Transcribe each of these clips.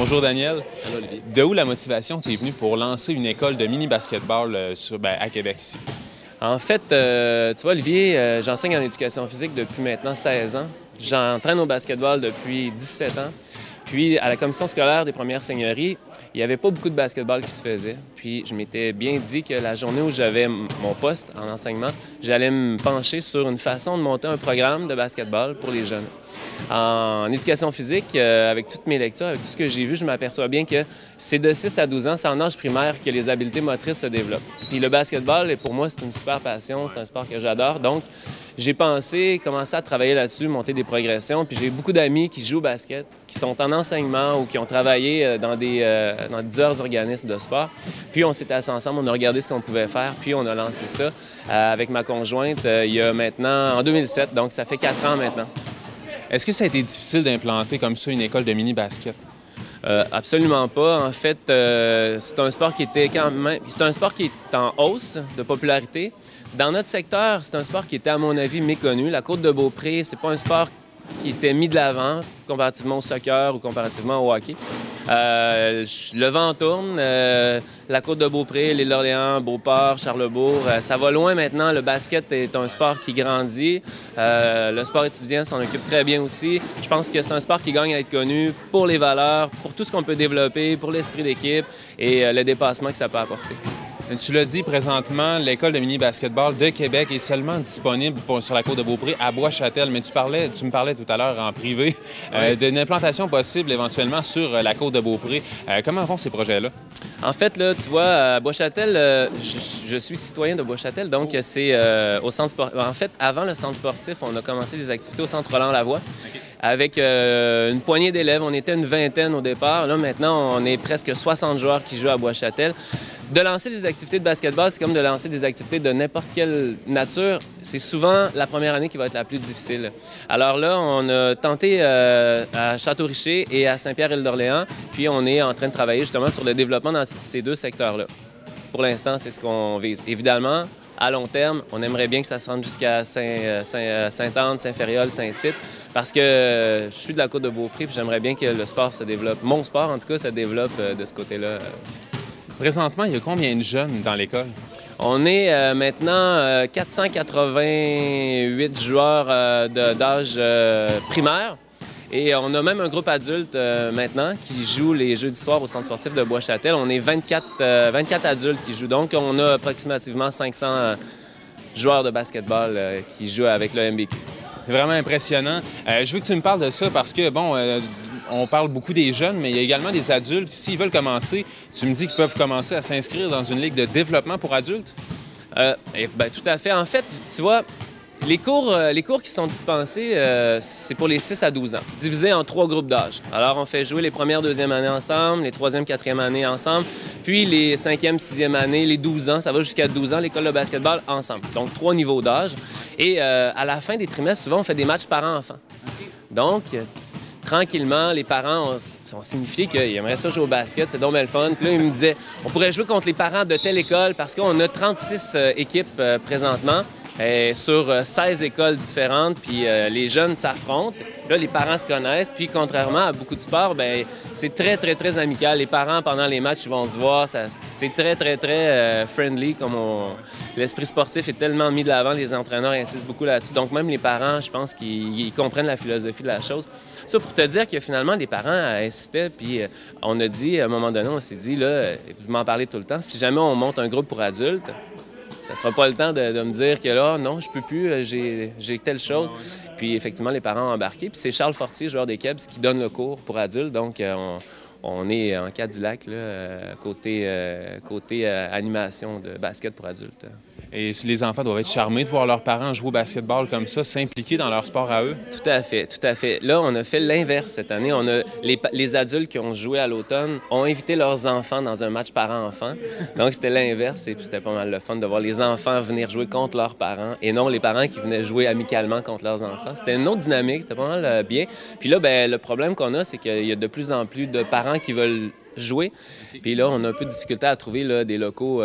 Bonjour Daniel. Allô Olivier. De où la motivation qui est venue pour lancer une école de mini-basketball à Québec ici? En fait, tu vois Olivier, j'enseigne en éducation physique depuis maintenant 16 ans. J'entraîne au basketball depuis 17 ans. Puis à la commission scolaire des Premières Seigneuries, il n'y avait pas beaucoup de basketball qui se faisait. Puis je m'étais bien dit que la journée où j'avais mon poste en enseignement, j'allais me pencher sur une façon de monter un programme de basketball pour les jeunes. En éducation physique, avec toutes mes lectures, avec tout ce que j'ai vu, je m'aperçois bien que c'est de 6 à 12 ans, c'est en âge primaire que les habiletés motrices se développent. Puis le basketball, pour moi, c'est une super passion, c'est un sport que j'adore. Donc, j'ai commencé à travailler là-dessus, monter des progressions. Puis j'ai beaucoup d'amis qui jouent au basket, qui sont en enseignement ou qui ont travaillé dans divers organismes de sport. Puis on s'était assis ensemble, on a regardé ce qu'on pouvait faire, puis on a lancé ça avec ma conjointe il y a maintenant, en 2007, donc ça fait 4 ans maintenant. Est-ce que ça a été difficile d'implanter comme ça une école de mini-basket? Absolument pas. En fait, c'est un sport qui était c'est un sport qui est en hausse de popularité. Dans notre secteur, c'est un sport qui était, à mon avis, méconnu. La Côte-de-Beaupré, c'est pas un sport qui était mis de l'avant comparativement au soccer ou comparativement au hockey. Le vent tourne. La Côte-de-Beaupré, l'île d'Orléans, Beauport, Charlesbourg, ça va loin maintenant. Le basket est un sport qui grandit. Le sport étudiant s'en occupe très bien aussi. Je pense que c'est un sport qui gagne à être connu pour les valeurs, pour tout ce qu'on peut développer, pour l'esprit d'équipe et le dépassement que ça peut apporter. Tu l'as dit, présentement, l'école de mini-basketball de Québec est seulement disponible sur la Côte-de-Beaupré à Bois-Châtel, mais tu me parlais tout à l'heure en privé d'une implantation possible éventuellement sur la Côte-de-Beaupré. Comment vont ces projets-là? En fait, là, tu vois, à Bois-Châtel, je suis citoyen de Bois-Châtel, donc c'est au centre sportif. En fait, avant le centre sportif, on a commencé les activités au centre Roland-Lavoie. Okay. Avec une poignée d'élèves. On était une vingtaine au départ. Là, maintenant, on est presque 60 joueurs qui jouent à Bois-Châtel. De lancer des activités de basketball, c'est comme de lancer des activités de n'importe quelle nature. C'est souvent la première année qui va être la plus difficile. Alors là, on a tenté à Château-Richer et à Saint-Pierre-Île-d'Orléans, puis on est en train de travailler justement sur le développement dans ces deux secteurs-là. Pour l'instant, c'est ce qu'on vise. Évidemment, à long terme, on aimerait bien que ça se rende jusqu'à Sainte-Anne, Saint-Fériol, Saint-Tite, parce que je suis de la Côte-de-Beaupré, puis j'aimerais bien que le sport se développe. Mon sport, en tout cas, se développe de ce côté-là aussi. Présentement, il y a combien de jeunes dans l'école? On est maintenant 488 joueurs d'âge primaire. Et on a même un groupe adulte maintenant qui joue les jeudis soirs au centre sportif de Bois-Châtel. On est 24 adultes qui jouent. Donc, on a approximativement 500 joueurs de basketball qui jouent avec le MBQ. C'est vraiment impressionnant. Je veux que tu me parles de ça parce que, bon, on parle beaucoup des jeunes, mais il y a également des adultes. S'ils veulent commencer, tu me dis qu'ils peuvent commencer à s'inscrire dans une ligue de développement pour adultes? Bien, tout à fait. En fait, tu vois, les cours qui sont dispensés, c'est pour les 6 à 12 ans, divisés en 3 groupes d'âge. Alors, on fait jouer les premières, deuxième années ensemble, les troisième, quatrième années ensemble, puis les cinquième, sixième années, les 12 ans, ça va jusqu'à 12 ans, l'école de basketball ensemble. Donc, 3 niveaux d'âge. Et à la fin des trimestres, souvent, on fait des matchs parents-enfants. Donc, tranquillement, les parents ont signifié qu'ils aimeraient ça jouer au basket, c'est donc bien le fun. Puis là, ils me disaient, on pourrait jouer contre les parents de telle école parce qu'on a 36 équipes présentement. Sur 16 écoles différentes, puis les jeunes s'affrontent. Là, les parents se connaissent, puis contrairement à beaucoup de sports, bien, c'est très, très, très amical. Les parents, pendant les matchs, ils vont se voir. C'est très, très, très friendly. L'esprit sportif est tellement mis de l'avant, les entraîneurs insistent beaucoup là-dessus. Donc, même les parents, je pense qu'ils comprennent la philosophie de la chose. Ça, pour te dire que finalement, les parents insistaient, puis on a dit, à un moment donné, on s'est dit, là, vous m'en parlez tout le temps, si jamais on monte un groupe pour adultes, ça ne sera pas le temps de me dire que là, non, je peux plus, j'ai telle chose. Puis effectivement, les parents ont embarqué. Puis c'est Charles Fortier, joueur des Kebs, qui donne le cours pour adultes. Donc, on est en Cadillac, là, côté animation de basket pour adultes. Et les enfants doivent être charmés de voir leurs parents jouer au basketball comme ça, s'impliquer dans leur sport à eux? Tout à fait, tout à fait. Là, on a fait l'inverse cette année. On a les adultes qui ont joué à l'automne ont invité leurs enfants dans un match parents-enfants. Donc, c'était l'inverse et puis c'était pas mal le fun de voir les enfants venir jouer contre leurs parents et non les parents qui venaient jouer amicalement contre leurs enfants. C'était une autre dynamique, c'était pas mal bien. Puis là, ben, le problème qu'on a, c'est qu'il y a de plus en plus de parents qui veulent jouer. Puis là, on a un peu de difficulté à trouver là, des locaux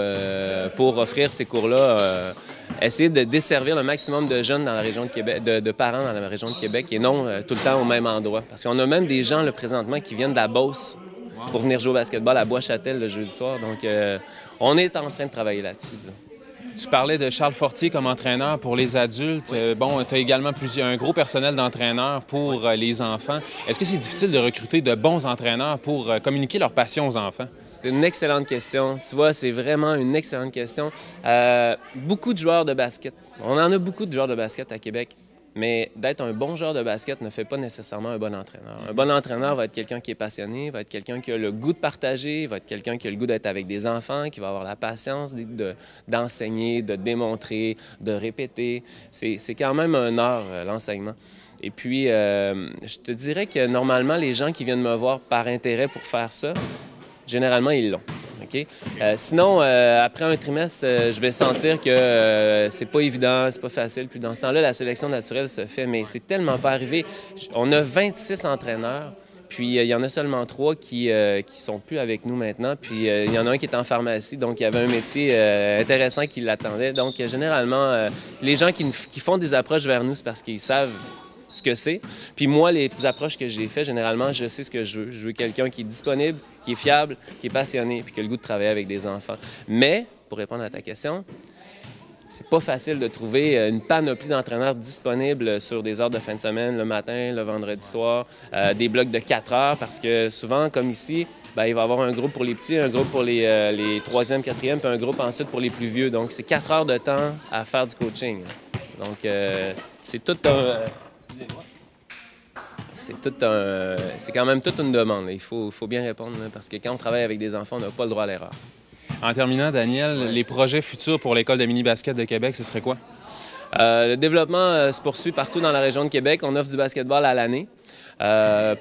pour offrir ces cours-là. Essayer de desservir le maximum de jeunes dans la région de Québec, de parents dans la région de Québec et non tout le temps au même endroit. Parce qu'on a même des gens là, présentement qui viennent de la Beauce pour venir jouer au basketball à Bois-Châtel le jeudi soir. Donc, on est en train de travailler là-dessus, disons. Tu parlais de Charles Fortier comme entraîneur pour les adultes. Oui. Bon, tu as également un gros personnel d'entraîneurs pour les enfants. Est-ce que c'est difficile de recruter de bons entraîneurs pour communiquer leur passion aux enfants? C'est une excellente question. Tu vois, c'est vraiment une excellente question. Beaucoup de joueurs de basket. On en a beaucoup de joueurs de basket à Québec. Mais d'être un bon joueur de basket ne fait pas nécessairement un bon entraîneur. Un bon entraîneur va être quelqu'un qui est passionné, va être quelqu'un qui a le goût de partager, va être quelqu'un qui a le goût d'être avec des enfants, qui va avoir la patience d'enseigner, de démontrer, de répéter. C'est quand même un art, l'enseignement. Et puis, je te dirais que normalement, les gens qui viennent me voir par intérêt pour faire ça, généralement, ils l'ont. Okay? Sinon, après un trimestre, je vais sentir que c'est pas évident, c'est pas facile. Puis dans ce temps-là, la sélection naturelle se fait, mais c'est tellement pas arrivé. On a 26 entraîneurs, puis il y en a seulement 3 qui sont plus avec nous maintenant. Puis il y en a un qui est en pharmacie, donc il y avait un métier intéressant qui l'attendait. Donc généralement, les gens qui font des approches vers nous, c'est parce qu'ils savent ce que c'est. Puis moi, les petites approches que j'ai faites, généralement, je sais ce que je veux. Je veux quelqu'un qui est disponible, qui est fiable, qui est passionné, puis qui a le goût de travailler avec des enfants. Mais, pour répondre à ta question, c'est pas facile de trouver une panoplie d'entraîneurs disponibles sur des heures de fin de semaine, le matin, le vendredi soir, des blocs de 4 heures, parce que souvent, comme ici, bien, il va y avoir un groupe pour les petits, un groupe pour les 3e, 4e, puis un groupe ensuite pour les plus vieux. Donc, c'est 4 heures de temps à faire du coaching. Donc, c'est tout un... C'est quand même toute une demande. Il faut bien répondre, parce que quand on travaille avec des enfants, on n'a pas le droit à l'erreur. En terminant, Daniel, les projets futurs pour l'École de mini-basket de Québec, ce serait quoi? Le développement se poursuit partout dans la région de Québec. On offre du basketball à l'année. Là,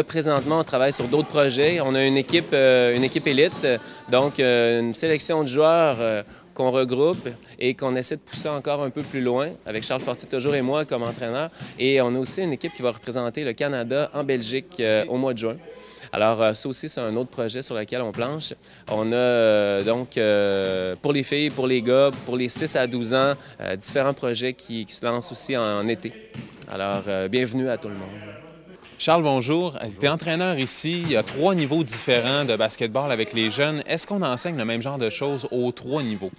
présentement, on travaille sur d'autres projets. On a une équipe élite, donc une sélection de joueurs qu'on regroupe et qu'on essaie de pousser encore un peu plus loin, avec Charles Fortier toujours et moi comme entraîneur. Et on a aussi une équipe qui va représenter le Canada en Belgique au mois de juin. Alors, ça aussi, c'est un autre projet sur lequel on planche. On a donc, pour les filles, pour les gars, pour les 6 à 12 ans, différents projets qui se lancent aussi en été. Alors, bienvenue à tout le monde. Charles, bonjour. Tu es entraîneur ici. Il y a 3 niveaux différents de basketball avec les jeunes. Est-ce qu'on enseigne le même genre de choses aux 3 niveaux?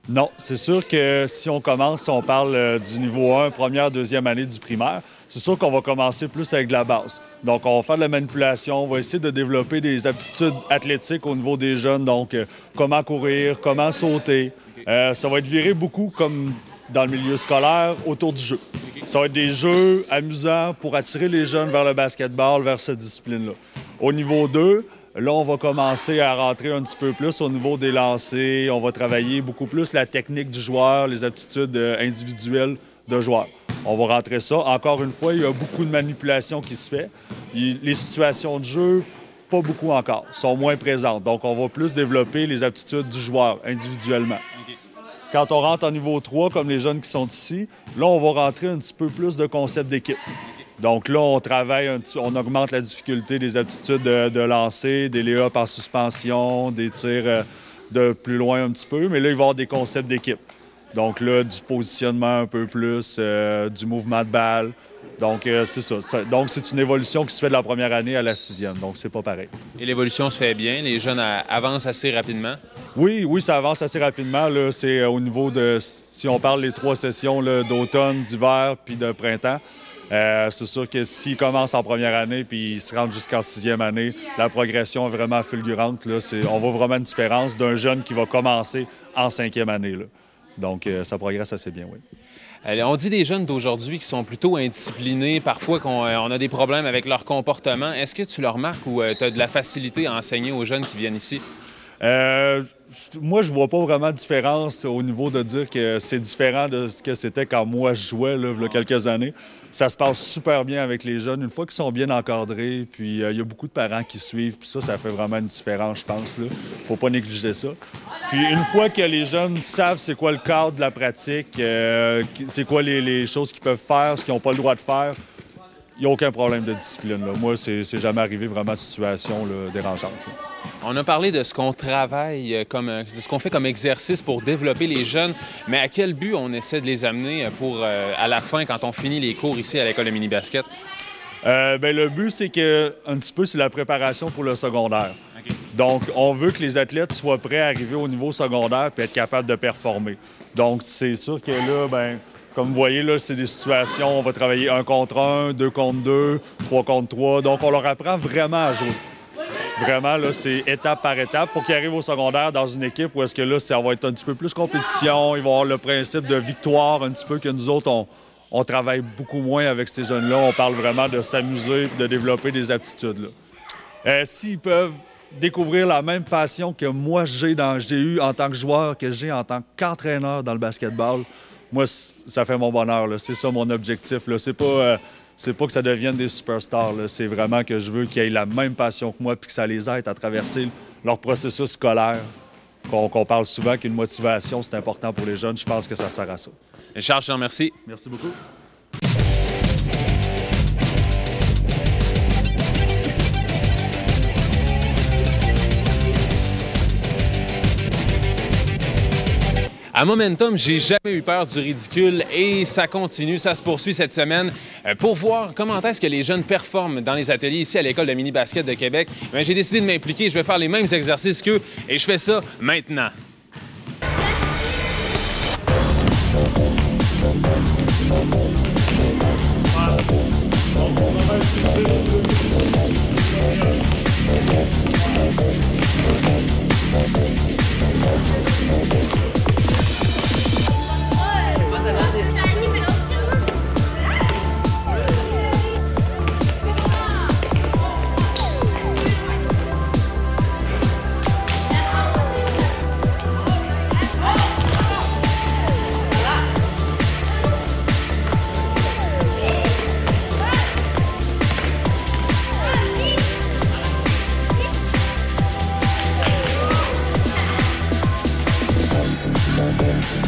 Non, c'est sûr que si on commence, on parle du niveau 1, première, deuxième année du primaire, c'est sûr qu'on va commencer plus avec de la base. Donc, on va faire de la manipulation, on va essayer de développer des aptitudes athlétiques au niveau des jeunes, donc comment courir, comment sauter. Ça va être viré beaucoup, comme dans le milieu scolaire, autour du jeu. Ça va être des jeux amusants pour attirer les jeunes vers le basketball, vers cette discipline-là. Au niveau 2, là, on va commencer à rentrer un petit peu plus au niveau des lancers. On va travailler beaucoup plus la technique du joueur, les aptitudes individuelles de joueur. On va rentrer ça. Encore une fois, il y a beaucoup de manipulation qui se fait. Les situations de jeu, pas beaucoup encore, sont moins présentes. Donc, on va plus développer les aptitudes du joueur individuellement. Okay. Quand on rentre en niveau 3, comme les jeunes qui sont ici, là, on va rentrer un petit peu plus de concept d'équipe. Donc là, on travaille, on augmente la difficulté des aptitudes de lancer, des lay-ups en suspension, des tirs de plus loin un petit peu, mais là, il va y avoir des concepts d'équipe. Donc là, du positionnement un peu plus, du mouvement de balle. Donc, c'est ça. Donc, c'est une évolution qui se fait de la première année à la 6e. Donc, c'est pas pareil. Et l'évolution se fait bien? Les jeunes avancent assez rapidement? Oui, ça avance assez rapidement. Là, c'est au niveau de, si on parle des 3 sessions d'automne, d'hiver puis de printemps, c'est sûr que s'ils commencent en première année puis ils se rendent jusqu'en 6e année, la progression est vraiment fulgurante. Là. On voit vraiment une différence d'un jeune qui va commencer en 5e année. Là. Donc, ça progresse assez bien, oui. On dit des jeunes d'aujourd'hui qui sont plutôt indisciplinés, parfois qu'on a des problèmes avec leur comportement. Est-ce que tu le remarques ou tu as de la facilité à enseigner aux jeunes qui viennent ici? Moi, je vois pas vraiment de différence au niveau de dire que c'est différent de ce que c'était quand moi je jouais là, il y a quelques années. Ça se passe super bien avec les jeunes, une fois qu'ils sont bien encadrés, puis il y a beaucoup de parents qui suivent, puis ça fait vraiment une différence, je pense. Là. Faut pas négliger ça. Puis une fois que les jeunes savent c'est quoi le cadre de la pratique, c'est quoi les choses qu'ils peuvent faire, ce qu'ils n'ont pas le droit de faire, il n'y a aucun problème de discipline. Là. Moi, c'est jamais arrivé vraiment de situation là, dérangeante. Là. On a parlé de ce qu'on travaille, de ce qu'on fait comme exercice pour développer les jeunes, mais à quel but on essaie de les amener pour, à la fin, quand on finit les cours ici à l'École de mini-basket? Le but, c'est que un petit peu, c'est la préparation pour le secondaire. OK. Donc, on veut que les athlètes soient prêts à arriver au niveau secondaire et être capables de performer. Donc, c'est sûr que là, comme vous voyez, là, c'est des situations, on va travailler 1 contre 1, 2 contre 2, 3 contre 3. Donc, on leur apprend vraiment à jouer. Vraiment, là, c'est étape par étape pour qu'ils arrivent au secondaire dans une équipe où est-ce que là, ça va être un petit peu plus compétition. Ils vont avoir le principe de victoire un petit peu que nous autres, on travaille beaucoup moins avec ces jeunes-là. On parle vraiment de s'amuser et de développer des aptitudes. S'ils peuvent découvrir la même passion que moi j'ai eu en tant que joueur, que j'ai en tant qu'entraîneur dans le basketball, moi, ça fait mon bonheur. C'est ça mon objectif. C'est pas que ça devienne des superstars. C'est vraiment que je veux qu'ils aient la même passion que moi puis que ça les aide à traverser leur processus scolaire. Qu'on parle souvent qu'une motivation, c'est important pour les jeunes. Je pense que ça sert à ça. Richard, je te remercie. Merci beaucoup. À Momentum, j'ai jamais eu peur du ridicule et ça continue, ça se poursuit cette semaine. Pour voir comment est-ce que les jeunes performent dans les ateliers ici à l'École de mini-basket de Québec, j'ai décidé de m'impliquer. Je vais faire les mêmes exercices qu'eux et je fais ça maintenant.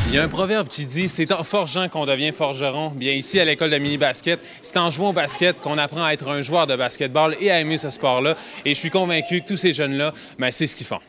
Il y a un proverbe qui dit « C'est en forgeant qu'on devient forgeron ». Bien, ici, à l'École de mini-basket, c'est en jouant au basket qu'on apprend à être un joueur de basketball et à aimer ce sport-là. Et je suis convaincu que tous ces jeunes-là, c'est ce qu'ils font.